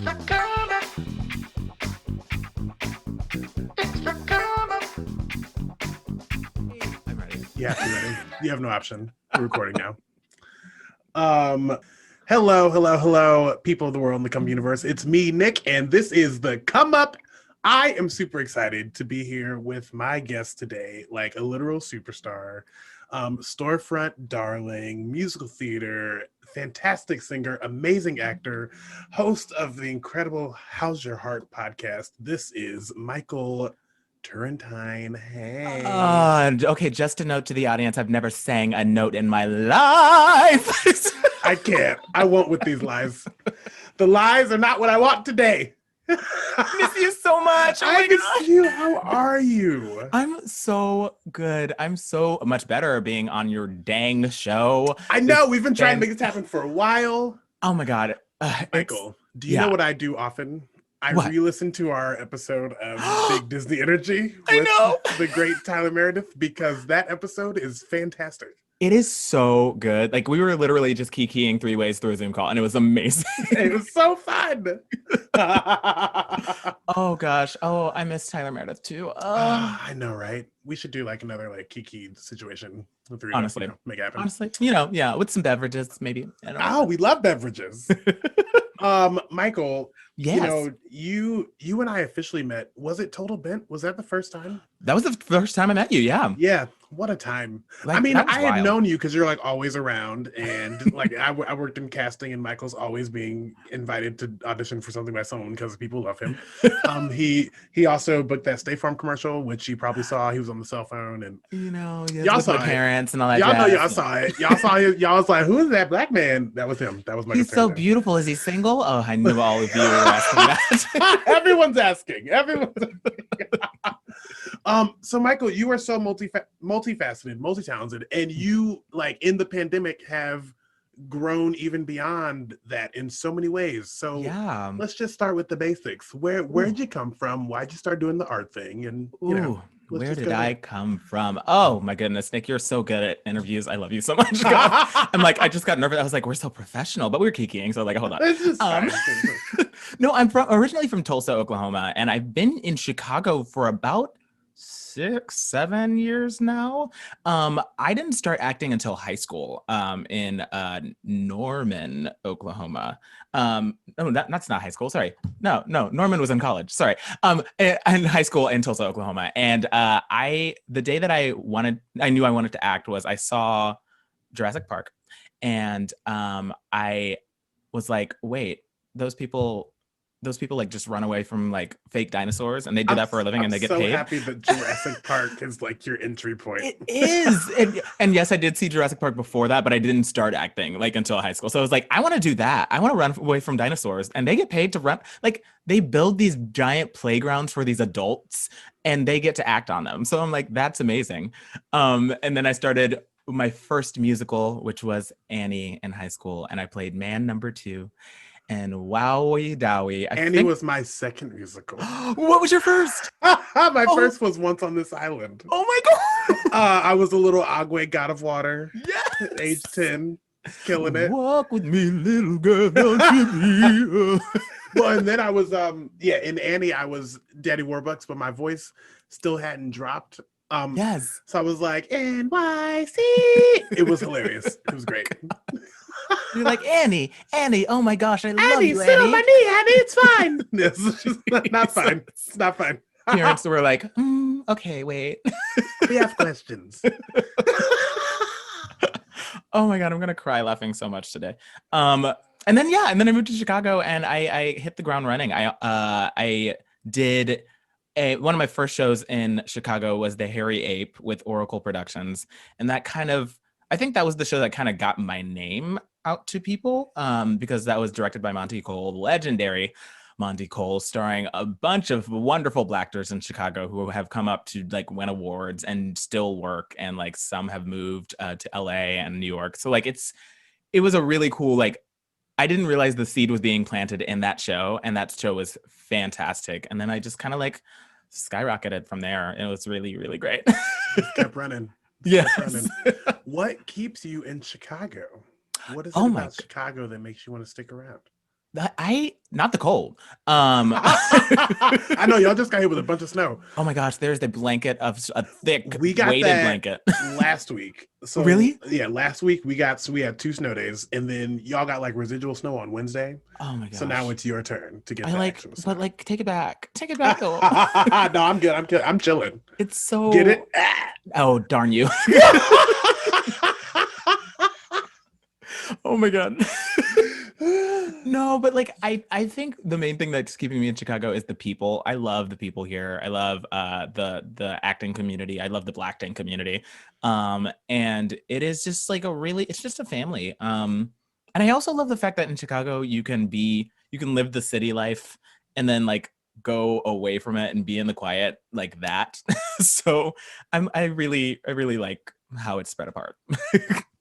the come up. It's the come up. I'm ready. You have to be ready. You have no option. We're recording now. Hello, people of the world and the Come universe. It's me, Nick, and this is the Come Up. I am super excited to be here with my guest today, like a literal superstar, storefront darling, musical theater, fantastic singer, amazing actor, host of the incredible How's Your Heart podcast. This is Michael Turrentine. Hey. Okay, just a note to the audience. I've never sang a note in my life. I can't. I won't with these lies. The lies are not what I want today. I miss you so much. Oh I my miss God. you. How are you? I'm so good. I'm so much better being on your dang show. I know. We've been trying to make this happen for a while. Oh my God. Michael, do you know what I do often? I What? re-listen to our episode of Big Disney Energy I with know. the great Tyler Meredith because that episode is fantastic. It is so good. Like, we were literally just kikiing 3 ways through a Zoom call, and it was amazing. It was so fun. Oh gosh. Oh, I miss Tyler Meredith too. I know, right? We should do like another like Kiki situation with three of us, Honestly. make it happen. Honestly, yeah, with some beverages, maybe. I don't know. Oh, we love beverages. Michael, Yes. you and I officially met. Was it Total Bent? Was that the first time? That was the first time I met you. Yeah. Yeah. What a time. Like, I mean, that was I had wild. known you because you're like always around, and like I worked in casting, and Michael's always being invited to audition for something by someone because people love him. He also booked that State Farm commercial, which you probably saw. He was on the cell phone, and Y'all saw my it. parents and all that. y'all know jazz. y'all saw it. Y'all saw it. Y'all was like, "Who is that black man?" That was him. That was Michael. He's so Turrentine. beautiful. Is he single? Oh, I knew all of you were asking that. Everyone's asking. So Michael, you are so multifaceted, multi-talented, and you like in the pandemic have grown even beyond that in so many ways. So Yeah. let's just start with the basics. Where'd you come from? Why'd you start doing the art thing? And you know, Ooh, let's where just did go I there. come from? Oh my goodness, Nick, you're so good at interviews. I love you so much. God. I'm like, I just got nervous. I was like, we're so professional, but we were kikiing. So like, hold on. This is fine. No, I'm originally from Tulsa, Oklahoma, and I've been in Chicago for about 6-7 years now. I didn't start acting until high school in Norman, Oklahoma. No, that's not high school. Sorry. No, Norman was in college. Sorry. In high school in Tulsa, Oklahoma. And the day that I knew I wanted to act was I saw Jurassic Park, and I was like, wait, those people like just run away from like fake dinosaurs, and they do that for a living, and they get paid. I'm so happy that Jurassic Park is like your entry point. It is. And yes, I did see Jurassic Park before that, but I didn't start acting like until high school. So I was like, I want to do that. I want to run away from dinosaurs, and they get paid to run. Like, they build these giant playgrounds for these adults, and they get to act on them. So I'm like, that's amazing. And then I started my first musical, which was Annie, in high school, and I played man number 2. And wowie dowie. Annie was my second musical. What was your first? My first was Once on This Island. Oh my God. I was a little Agwe God of Water. Yes. At age 10, killing it. Walk with me, little girl, don't you be. Well, and then I was in Annie I was Daddy Warbucks, but my voice still hadn't dropped. Yes. So I was like, NYC. It was hilarious. It was great. You're like, Annie, oh my gosh, I love Annie, you, sit Annie. on my knee, Annie, it's fine. It's just not fine. It's not fine. Parents were like, okay, wait. We have questions. Oh my God, I'm gonna cry laughing so much today. And then I moved to Chicago, and I hit the ground running. I did one of my first shows in Chicago was The Hairy Ape with Oracle Productions, and that I think that was the show that kind of got my name out to people, because that was directed by Monty Cole, legendary Monty Cole, starring a bunch of wonderful black actors in Chicago who have come up to like win awards and still work, and like some have moved to LA and New York. So like it was a really cool, like, I didn't realize the seed was being planted in that show, and that show was fantastic. And then I just kind of like skyrocketed from there, and it was really, really great. Just kept running. Yes. What keeps you in Chicago? What is it Oh my about Chicago that makes you want to stick around? Not the cold. I know y'all just got hit with a bunch of snow. Oh my gosh, there's the blanket of a thick We got weighted that blanket. last week. So Really? yeah, last week we had 2 snow days, and then y'all got like residual snow on Wednesday. Oh my So now gosh. it's your turn to get I the like, actual but snow. like, take it back. Take it back though. No, I'm good. I'm chilling. It's so. Get it? Oh, darn you. Oh my God. No, but like I think the main thing that's keeping me in Chicago is the people. I love the people here. I love the acting community. I love the Blackting community. And it is just like it's just a family. And I also love the fact that in Chicago you can live the city life and then like go away from it and be in the quiet like that. So I really like how it's spread apart.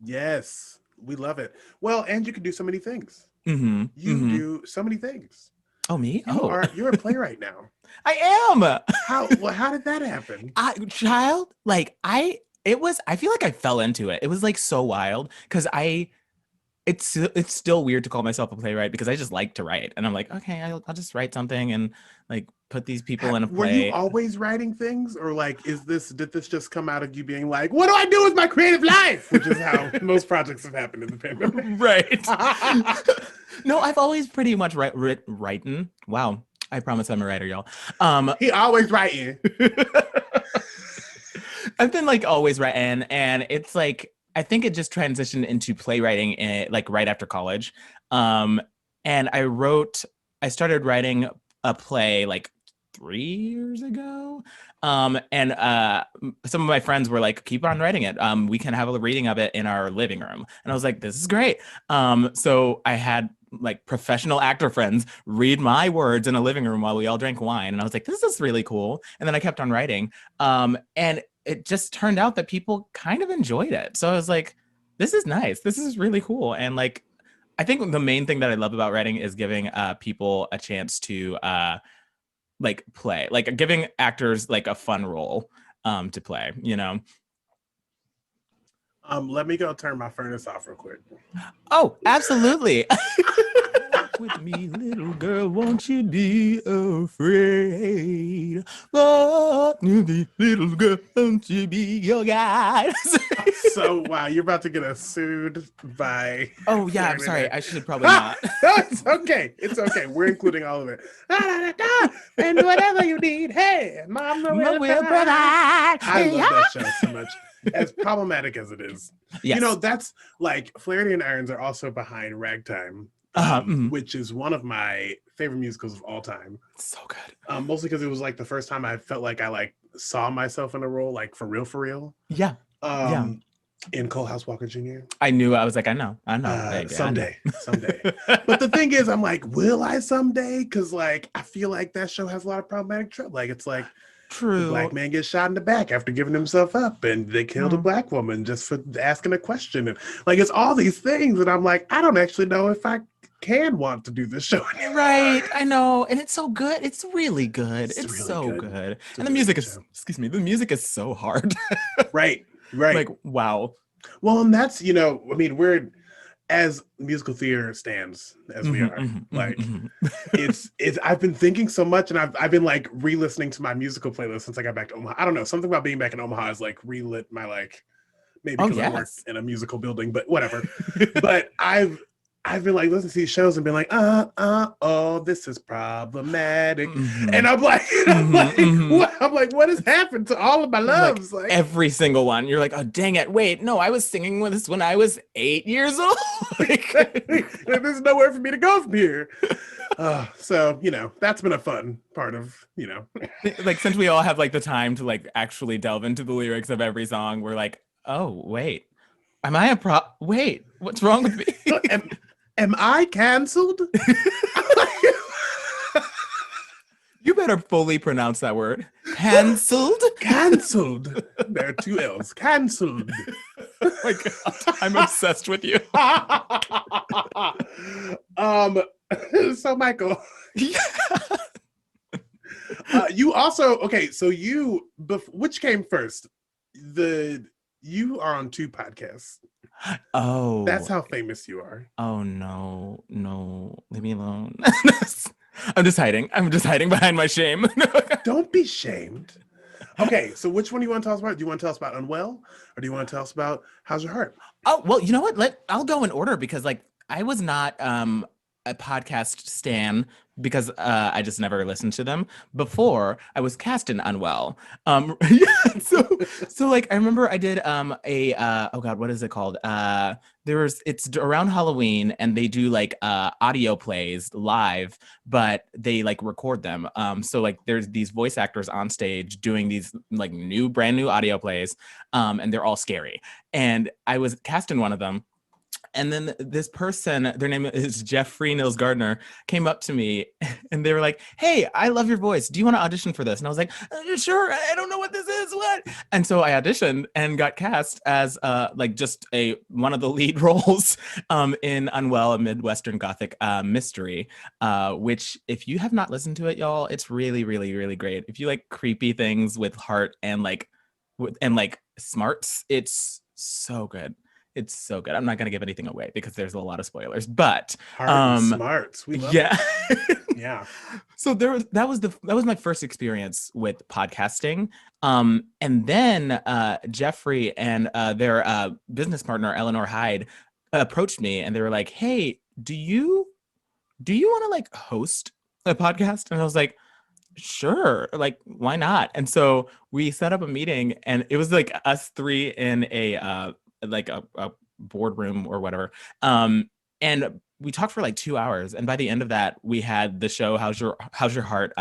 Yes, we love it. Well, and you can do so many things. Mm-hmm. You do so many things. Oh, me? Oh, You're a playwright now. I am. How did that happen? Child, like I feel like I fell into it. It was like so wild because it's still weird to call myself a playwright because I just like to write. And I'm like, okay, I'll just write something and like put these people in a Were you play. always writing things, or like did this just come out of you being like, what do I do with my creative life? Which is how most projects have happened in the pandemic. Right. No, I've always pretty much writing. Wow. I promise I'm a writer, y'all. He always writing. I've been like always writing, and it's like I think it just transitioned into playwriting like right after college. And I started writing a play like 3 years ago. And some of my friends were like, keep on writing it. We can have a reading of it in our living room. And I was like, this is great. So I had like professional actor friends read my words in a living room while we all drank wine. And I was like, this is really cool. And then I kept on writing. And it just turned out that people kind of enjoyed it. So I was like, this is nice. This is really cool. And like, I think the main thing that I love about writing is giving people a chance to like play, like giving actors like a fun role to play, you know? Let me go turn my furnace off real quick. Oh, absolutely. Walk with me, little girl, won't you be afraid? Walk with me, little girl, won't you be your guide? So wow, you're about to get us sued by. Oh yeah, I'm sorry. I should probably not. No, it's okay. It's okay. We're including all of it. And whatever you need, hey, Mama will provide. I love that show so much. As problematic as it is, Yes. you know, that's like Flaherty and Irons are also behind Ragtime, which is one of my favorite musicals of all time. So good. Mostly because it was like the first time I felt like I like saw myself in a role, like for real. Yeah. In Cole House Walker Jr. I knew. I was like, I know. Baby, someday. But the thing is, I'm like, will I someday? Because like I feel like that show has a lot of problematic trouble. Like it's like true. The black man gets shot in the back after giving himself up, and they killed a black woman just for asking a question, and like it's all these things, and I'm like, I don't actually know if I can want to do this show anymore. Right, I know, and it's so good. It's really good. It's really so good. And the music is, the music is so hard. Right. Like, wow. Well, and that's, you know, I mean, we're as musical theater stands as we are, like it's I've been thinking so much, and I've been like re-listening to my musical playlist since I got back to Omaha. I don't know, something about being back in Omaha has like relit my like, maybe because I work in a musical building, but whatever. But I've been like listening to these shows and been like, oh, this is problematic. And I'm like, what has happened to all of my loves? Like every single one. You're like, oh, dang it. Wait, no, I was singing with this when I was 8 years old. There's nowhere for me to go from here. So, you know, that's been a fun part of, you know. Like, since we all have like the time to like actually delve into the lyrics of every song, we're like, oh, wait. Am I wait, what's wrong with me? Am I canceled? You better fully pronounce that word. Canceled? Canceled. There are 2 L's. Canceled. Oh my God. I'm obsessed with you. So Michael. You also, okay, so which came first? You are on 2 podcasts. That's Oh, how famous you are. oh no, no, leave me alone. I'm just hiding. I'm just hiding behind my shame. Don't be shamed. Okay, so which one do you want to tell us about? Do you want to tell us about Unwell, or do you want to tell us about How's Your Heart? Oh, well, you know what? I'll go in order because like I was not a podcast stan because I just never listened to them before I was cast in Unwell. Yeah, so like I remember I did a oh god, what is it called? It's around Halloween and they do like audio plays live, but they like record them. So like there's these voice actors on stage doing these like brand new audio plays, and they're all scary. And I was cast in one of them. And then this person, their name is Jeffrey Nils Gardner, came up to me and they were like, "Hey, I love your voice. Do you want to audition for this?" And I was like, "Sure. I don't know what this is. What?" And so I auditioned and got cast as like just one of the lead roles in Unwell, a Midwestern Gothic mystery, which if you have not listened to it, y'all, it's really, really, really great. If you like creepy things with heart and like smarts, it's so good. It's so good. I'm not gonna give anything away because there's a lot of spoilers, but Heart and smarts. We love yeah. it. Yeah. So that was my first experience with podcasting. And then Jeffrey and their business partner Eleanor Hyde approached me and they were like, "Hey, do you want to like host a podcast?" And I was like, "Sure, like why not?" And so we set up a meeting and it was like us three in a boardroom or whatever. And we talked for like 2 hours. And by the end of that, we had the show How's Your Heart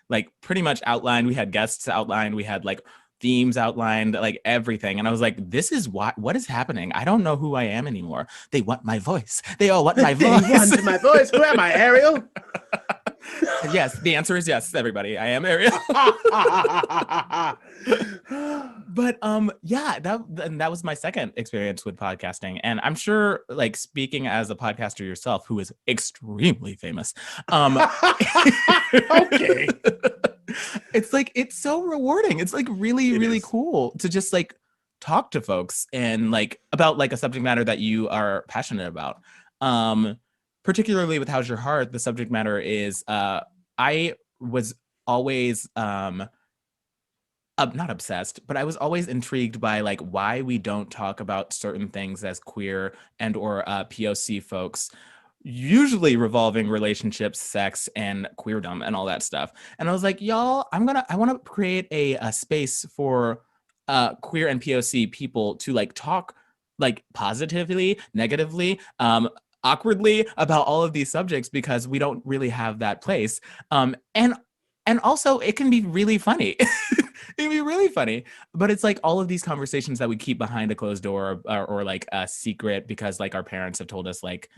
like pretty much outlined. We had guests outlined, we had like themes outlined, like everything. And I was like, this is what is happening. I don't know who I am anymore. They want my voice. They all want my voice. They want my voice. Who am I, Ariel? Yes, the answer is yes, everybody. I am Ariel. But yeah, that was my second experience with podcasting. And I'm sure, like, speaking as a podcaster yourself, who is extremely famous, Okay. it's so rewarding. It's like really cool to just like talk to folks and like about like a subject matter that you are passionate about. Particularly with How's Your Heart, the subject matter is I was always not obsessed, but I was always intrigued by like why we don't talk about certain things as queer and or POC folks, usually revolving relationships, sex, and queerdom and all that stuff. And I was like, y'all, I want to create a space for queer and POC people to like talk like positively, negatively, awkwardly about all of these subjects because we don't really have that place. And also it can be really funny. It can be really funny, but it's like all of these conversations that we keep behind a closed door or like a secret because like our parents have told us like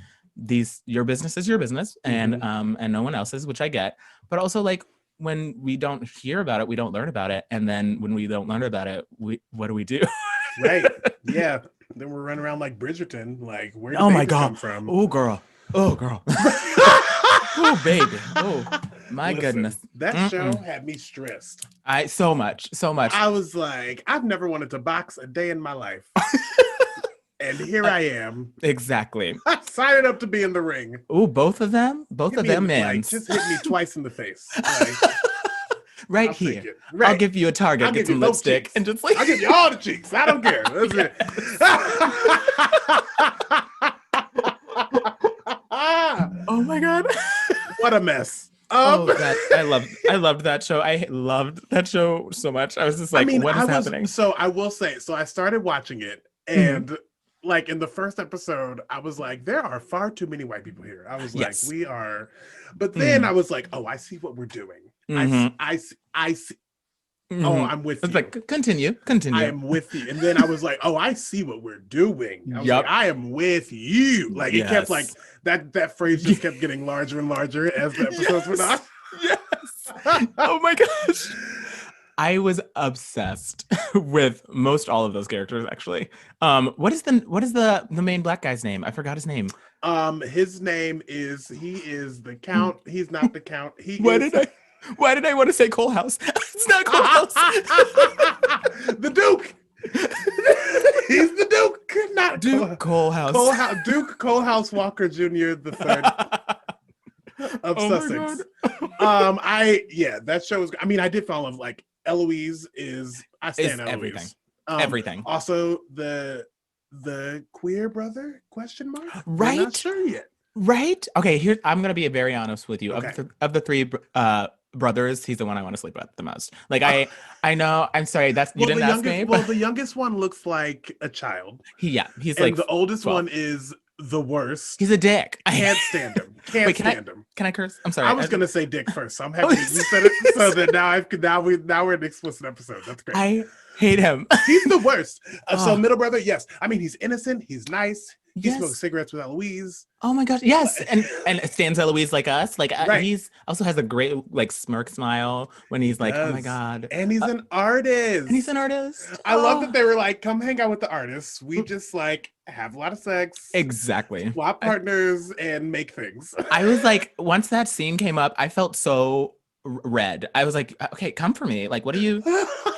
your business is your business and no one else's, which I get. But also like when we don't hear about it, we don't learn about it. And then when we don't learn about it, what do we do? Right. Yeah. Then we're running around like Bridgerton. Like, where did Oh my babies God. come from? Oh girl. Oh baby. Oh my Listen, goodness. That show had me stressed. So much. I was like, I've never wanted to box a day in my life. And here I am. Exactly. Signing up to be in the ring. Oh, both of them man. Like, just hit me twice in the face. Like, right I'll here. take it. Right. I'll give you a target, get some lipstick, and just like I'll give you all the cheeks. I don't care. That's it. Oh my God. What a mess. I loved that show. I loved that show so much. I was just like, what is happening? So I will say, so I started watching it and like in the first episode, I was like, there are far too many white people here. I was like, we are, but then I was like, oh, I see what we're doing. I see. Oh, I'm with you. It's like, continue. I am with you. And then I was like, oh, I see what we're doing. I was like, I am with you. Like it kept like that phrase just kept getting larger and larger as the episodes went on. Yes. Oh my gosh. I was obsessed with most all of those characters, actually. What is the main black guy's name? I forgot his name. His name is the Count. He's not the Count. Why did I want to say Cole House? It's not Cole House. The Duke. He's the Duke. Not Duke Colehouse. Duke Colehouse Walker Jr. the third of Oh my Sussex. God. That show was. I mean, I did fall in love. Like Eloise I stand Eloise. Everything. Um, Everything. Also, the queer brother ? Question mark. Right? We're not sure yet. Right? Okay, here I'm gonna be very honest with you. Okay. Of the three brothers, he's the one I want to sleep with the most. Like I know. I'm sorry. You didn't ask me. The youngest one looks like a child. He's And like the oldest 12. one is the worst. He's a dick. Can't stand him. Can't stand him. Can I curse? I'm sorry. I was gonna say dick first, so I'm happy you said it. So that now we're an explicit episode. That's great. I hate him. He's the worst. So middle brother, yes. I mean, he's innocent. He's nice. He Yes. smokes cigarettes with Eloise. Oh my gosh, yes, and stands Eloise like us. Like Right. he's also has a great like smirk smile when he's like, oh my Yes. god, And he's an artist. and he's an artist. I love that they were like, come hang out with the artists. We just like have a lot of sex, Exactly. swap partners, and make things. I was like, once that scene came up, I felt so red. I was like, okay, come for me. Like, what are you?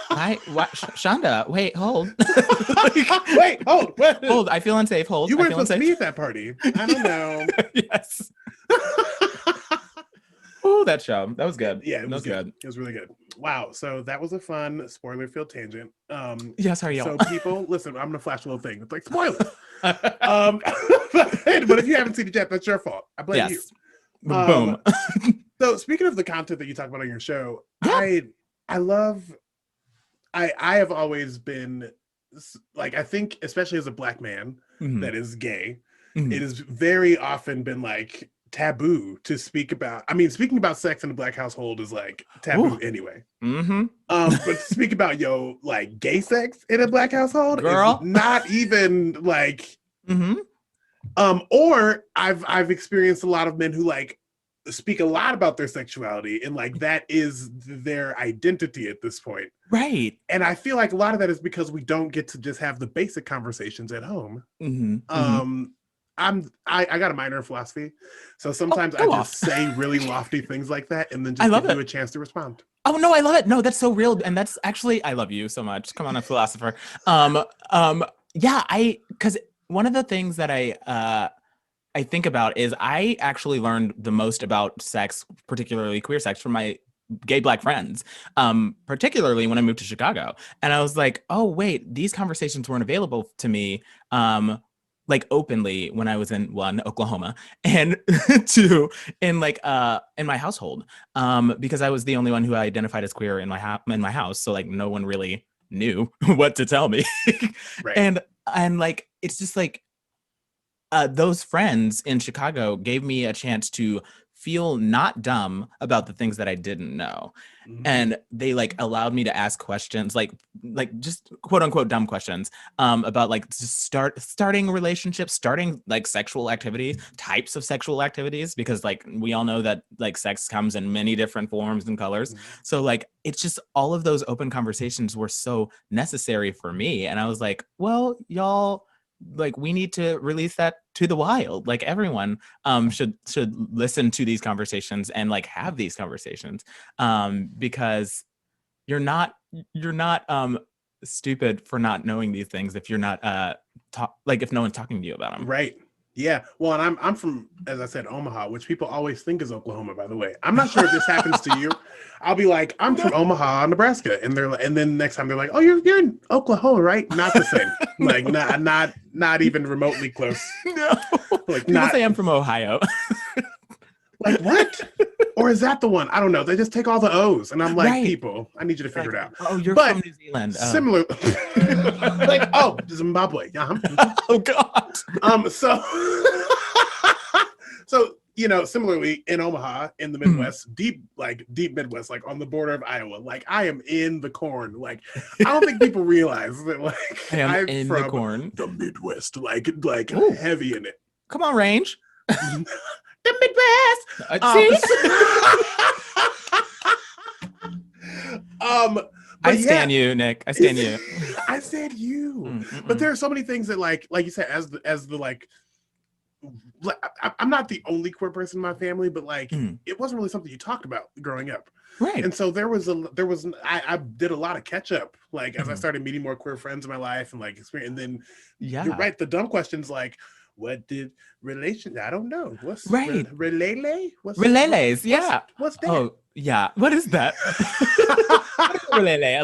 Shonda, wait, hold. Wait, hold. What? Hold. I feel unsafe. Hold. You I weren't feel supposed to unsafe. be at that party. I don't know. Yes. Oh, that show. That was good. Yeah, it that was good. It was really good. Wow. So that was a fun spoiler-filled tangent. Yeah, sorry, y'all. So people, listen, I'm gonna flash a little thing. It's like spoilers. But if you haven't seen it yet, that's your fault. I blame you. Boom. So speaking of the content that you talk about on your show, Yeah. I have always been like, I think especially as a Black man Mhm. that is gay, Mhm. it has very often been like taboo to speak about. I mean, speaking about sex in a Black household is like taboo Ooh. anyway. Mm-hmm. But to speak about like gay sex in a Black household Girl. is not even like Mm-hmm. or I've experienced a lot of men who like speak a lot about their sexuality and like that is their identity at this point. Right. And I feel like a lot of that is because we don't get to just have the basic conversations at home. Mm-hmm. I got a minor in philosophy, so sometimes I go just say really lofty things like that and then I just love give you it. a chance to respond. Oh no, I love it. No, that's so real, and that's actually I love you so much. Come on, a philosopher. Yeah, because one of the things that I think about is I actually learned the most about sex, particularly queer sex, from my gay Black friends, particularly when I moved to Chicago. And I was like, oh, wait, these conversations weren't available to me like openly when I was in one, Oklahoma, and two, in like in my household, because I was the only one who identified as queer in my house. So like no one really knew what to tell me. Right. And like it's just like those friends in Chicago gave me a chance to feel not dumb about the things that I didn't know. Mhm. And they like allowed me to ask questions, like just quote unquote dumb questions, about like starting relationships, starting like sexual activities, types of sexual activities, because like we all know that like sex comes in many different forms and colors. Mhm. So like it's just all of those open conversations were so necessary for me. And I was like, well, y'all, like we need to release that to the wild. Like everyone should listen to these conversations and like have these conversations, because you're not stupid for not knowing these things if you're not if no one's talking to you about them. Right. Yeah. Well, and I'm from, as I said, Omaha, which people always think is Oklahoma, by the way. I'm not sure if this happens to you. I'll be like, I'm from Omaha, Nebraska. And they're like, and then next time they're like, oh, you're in Oklahoma, right? Not the same. Like not even remotely close. No. Like People not say I'm from Ohio. like what? Or is that the one? I don't know. They just take all the O's. And I'm like, Right. people, I need you to figure it out. Oh, you're But from New Zealand. Oh. Similar like, oh, Zimbabwe. Uh-huh. Oh God. So similarly in Omaha, in the Midwest, deep Midwest, like on the border of Iowa, like I am in the corn. Like I don't think people realize that like I am I'm in from the corn. the Midwest, like Ooh. heavy in it. Come on, Range. The Midwest. I stand you, Nick. I stand you. I stand you. But there are so many things that like you said, as the like I'm not the only queer person in my family, but like it wasn't really something you talked about growing up. Right. And so I did a lot of catch up, like as I started meeting more queer friends in my life and like experience. And then you're right, the dumb questions like, what did relation? I don't know. What's Right. relay? Relays, yeah. What's that? Oh, yeah. What is that? Relay,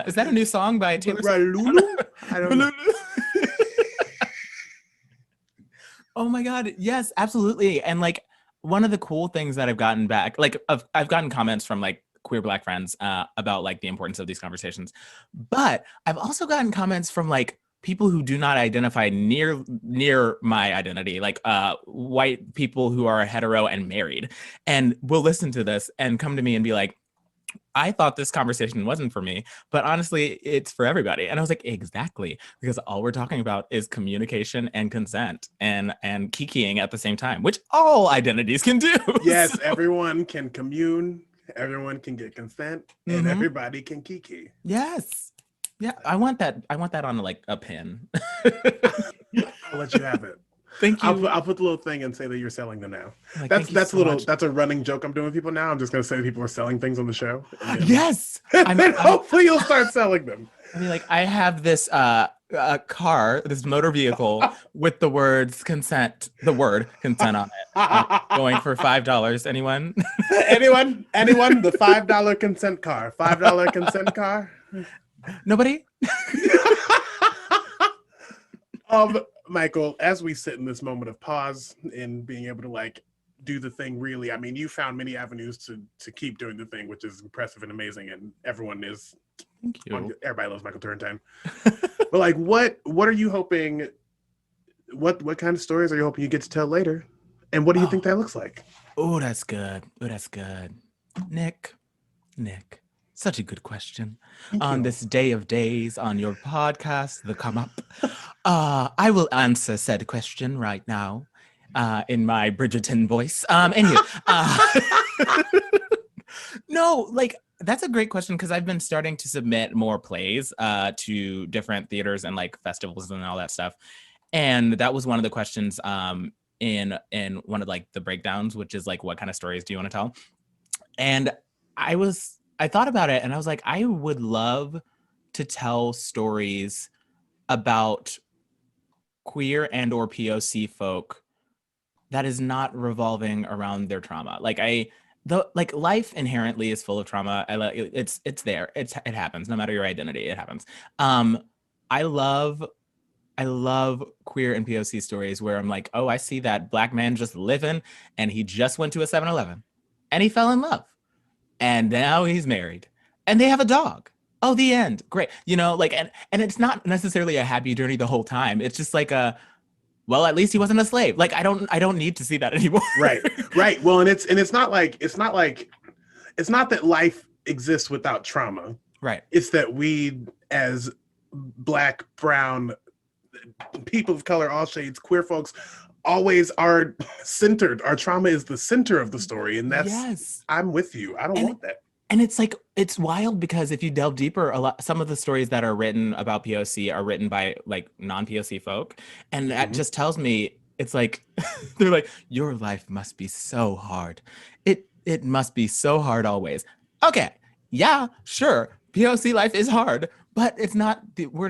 is that a new song by Taylor Swift? Ralulu? I don't know. Oh my God. Yes, absolutely. And like one of the cool things that I've gotten back, like I've gotten comments from like queer Black friends about like the importance of these conversations. But I've also gotten comments from like people who do not identify near my identity, like white people who are hetero and married, and will listen to this and come to me and be like, I thought this conversation wasn't for me, but honestly, it's for everybody. And I was like, exactly, because all we're talking about is communication and consent and kikiing at the same time, which all identities can do. Yes, So, everyone can commune, everyone can get consent, and everybody can kiki. yes. Yeah, I want that on like a pin. I'll let you have it. Thank you. I'll put the little thing and say that you're selling them now. Like, That's a running joke I'm doing with people now. I'm just gonna say that people are selling things on the show. Yes. And hopefully you'll start selling them. I mean, like I have this car, this motor vehicle with the word consent on it, going for $5. Anyone? Anyone? The $5 consent car. $5 consent car. Nobody? Michael, as we sit in this moment of pause and being able to like do the thing really, I mean, you found many avenues to keep doing the thing, which is impressive and amazing, and everyone is. Thank you. Everybody loves Michael Turrentine. But like, what are you hoping? What kind of stories are you hoping you get to tell later? And what do you think that looks like? Oh, that's good. Nick, such a good question. On this day of days on your podcast, The Come Up, I will answer said question right now in my Bridgerton voice. Anyway, no, like that's a great question because I've been starting to submit more plays to different theaters and like festivals and all that stuff. And that was one of the questions in one of like the breakdowns, which is like, what kind of stories do you want to tell? And I thought about it and I was like, I would love to tell stories about queer and or POC folk that is not revolving around their trauma. Like life inherently is full of trauma. It's there. It happens no matter your identity. It happens. I love queer and POC stories where I'm like, oh, I see that Black man just living and he just went to a 7-Eleven and he fell in love. And now he's married and they have a dog. Oh, the end. Great. You know, like, and it's not necessarily a happy journey the whole time. It's just like well, at least he wasn't a slave. Like, I don't need to see that anymore. Right. Well, and it's not that life exists without trauma. Right. It's that we as Black, brown, people of color, all shades, queer folks always are centered. Our trauma is the center of the story. And I'm with you. I don't want that. And it's like, it's wild because if you delve deeper, some of the stories that are written about POC are written by like non-POC folk. And that just tells me, it's like, they're like, your life must be so hard. It must be so hard always. Okay. Yeah, sure. POC life is hard, but it's not,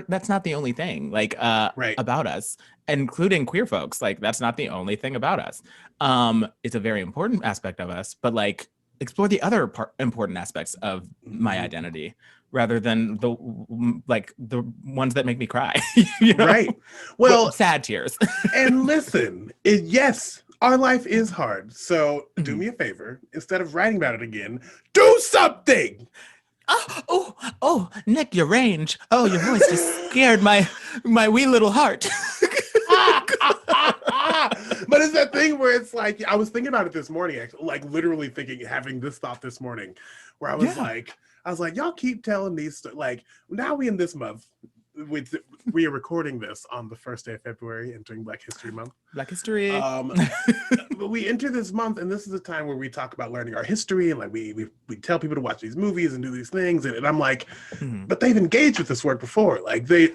that's not the only thing like about us, including queer folks. Like that's not the only thing about us. It's a very important aspect of us, but like, explore the other important aspects of my identity rather than the ones that make me cry. You know? Right. Well, sad tears. And listen, yes, our life is hard. So do me a favor, instead of writing about it again, do something. Oh, Nick, your range. Oh, your voice just scared my wee little heart. But it's that thing where it's like, I was thinking about it this morning, actually, like literally having this thought this morning, where I was like, y'all keep telling these, like, now we in this month, we are recording this on the first day of February, entering Black History Month. Black History. But we enter this month, and this is a time where we talk about learning our history, and like we tell people to watch these movies and do these things, and I'm like, but they've engaged with this work before. Like they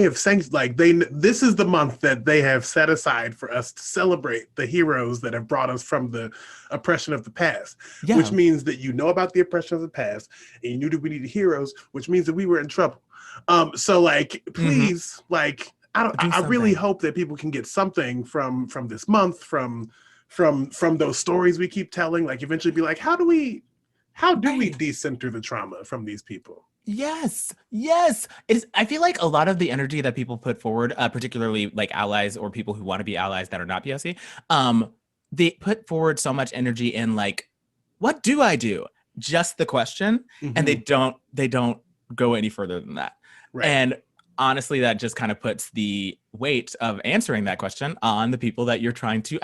have sanctioned, like this is the month that they have set aside for us to celebrate the heroes that have brought us from the oppression of the past, which means that you know about the oppression of the past, and you knew that we needed heroes, which means that we were in trouble. So like, please, like, I really hope that people can get something from this month, from those stories we keep telling. Like, eventually, be like, how do we decenter the trauma from these people? Yes. I feel like a lot of the energy that people put forward, particularly like allies or people who want to be allies that are not POC, they put forward so much energy in like, what do I do? Just the question, and they don't go any further than that. Right. And honestly, that just kind of puts the weight of answering that question on the people that you're trying to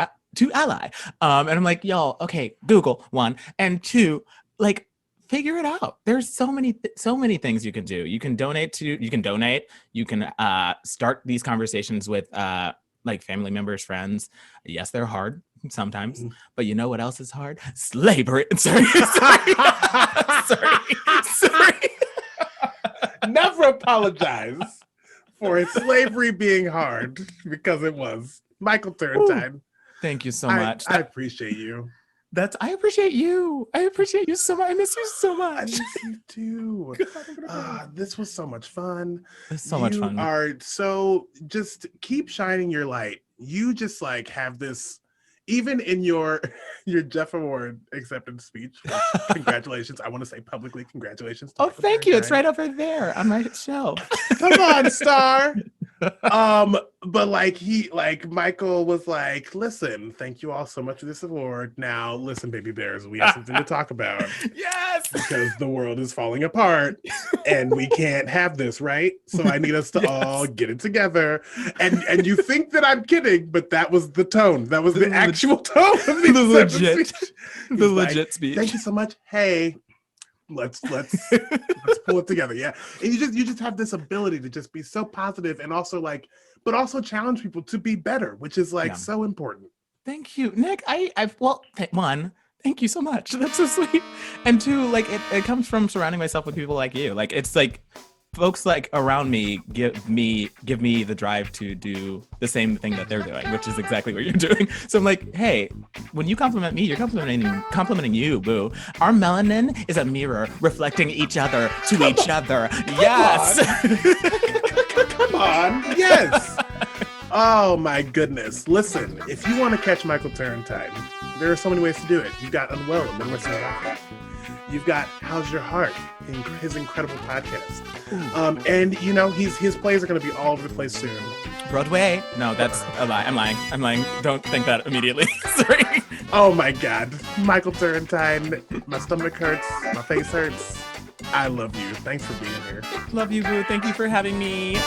ally. And I'm like, y'all, okay, Google, one, and two, like, figure it out. There's so many things you can do. You can donate. You can start these conversations with like family members, friends. Yes, they're hard sometimes, but you know what else is hard? Slavery. Sorry. Never apologize for slavery being hard, because it was. Michael Turrentine. Ooh, thank you so much. I appreciate you. I appreciate you. I appreciate you so much. I miss you so much. I miss you too. This was so much fun. It's so much fun. Just keep shining your light. You just like have this, even in your Jeff Award acceptance speech. Congratulations. I want to say publicly congratulations. Oh, thank you. It's right over there on my shelf. Come on, star. But Michael was like, listen, thank you all so much for this award. Now listen, baby bears, we have something to talk about. Yes, because the world is falling apart and we can't have this, right? So I need us to all get it together. And you think that I'm kidding, but that was the tone. That was the actual tone of the legit speech. Thank you so much. Hey, let's pull it together. Yeah. And you just have this ability to just be so positive, and also but also challenge people to be better, which is so important. Thank you, Nick. One, thank you so much. That's so sweet. And two, like it comes from surrounding myself with people like you. Like it's like folks like around me give me the drive to do the same thing that they're doing, which is exactly what you're doing. So I'm like, hey, when you compliment me, you're complimenting you, boo. Our melanin is a mirror reflecting each other to each other. Yes. Come on. Yes. Oh my goodness. Listen, if you want to catch Michael Turrentine, there are so many ways to do it. You've got Unwell and Midwest South Africa. You've got How's Your Heart, his incredible podcast. And his plays are going to be all over the place soon. Broadway? No, that's a lie. I'm lying. Don't think that immediately. Sorry. Oh my God. Michael Turrentine, my stomach hurts, my face hurts. I love you. Thanks for being here. Love you, boo. Thank you for having me.